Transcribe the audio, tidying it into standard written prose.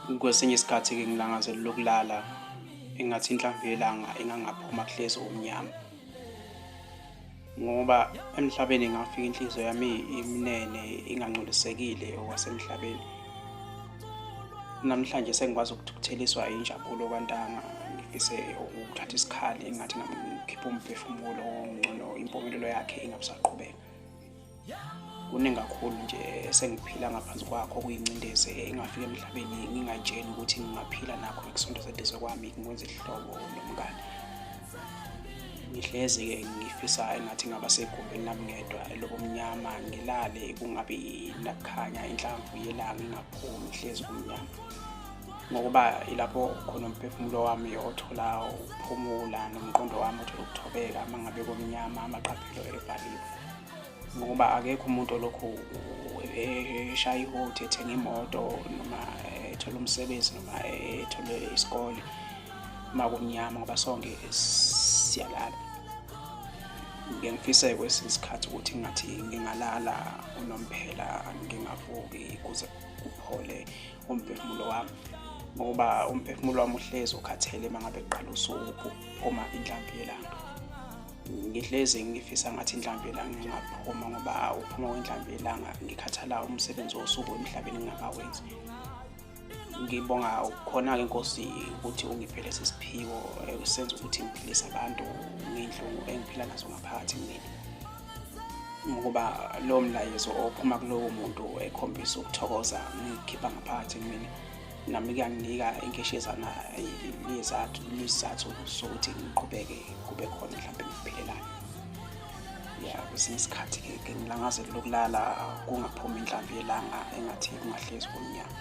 Kwesinye isikhathi-ke ngilangazela lokulala engathi inhlamvu yelanga engangaphuma kuhlezi umnyama. Ngoba emhlabeni ngafika inhliziyo yami iminene ingangcolisekile okwasemhlabeni. Namhlanje sengikwazi ukuthukutheliswa injabulo kwantanga, ngifise ukuthatha isikhali engathi ngikhipha umphefumulo ongcono, impumelelo yakhe ingabisaqhubeka. Kuningi kakhulu nje sengiphila ngaphansi kwakho okuyincindezi engafika emhlabeni ngingayitsheni ukuthi ngingaphila nakho ekusondezedeze kwami ngikwenze ihlobo nomngane. Ngihlezi-ke ngifisa engathi ngaba segumbini lami ngedwa elobumnyama, ngilale kungabi nakukhanya, inhlamvu yelanga ingaphumi, hlezi kumnyama. Ngokuba ilapho khona umphefumulo wami othola ukuphumula nomqondo wami othola ukuthobeka uma ngabe kumnyama, amaqaphelo evaliwe. Ngoba akekho umuntu olokhu eshaya ihothi ethenga imoto noma ethola umsebenzi noma ethole isikole uma kumnyama, ngoba sonke siyalala. Ngiyangifisa kwesinye isikhathi ukuthi ngathi ngingalala unomphela ngingavuki ukuze kuphole umphefumulo wami, ngoba umphefumulo wami uhlezi ukhathele uma ngabe kuqala usuku uma inhlamvu yelanga. Ngihlezi ngifisa ngathi inhlamvu yelanga ingaphuma, ngoba uphuma kwenhlamvu yelanga ngikhathala umsebenzi wosuku emhlabeni ngingakawenzi. Ngibonga khona-ke Nkosi ukuthi ungiphe lesi siphiwo senza ukuthi ngiphilise abantu ngey'nhlungu engiphila nazo ngaphakathi kumina. Ngoba lowo mlayezo ophuma kulowo muntu ekhombisa ukuthokoza ngikhipha ngaphakathi kumina, nami kuyanginika inkeshezana isizathu sokuthi ngiqhubeke kube khona mhlawumbe ngikuphilelayo. Kwesinye isikhathi-ke ngilangazela lokulala kungaphumi inhlamvu yelanga engathi kungahlezi kumnyama.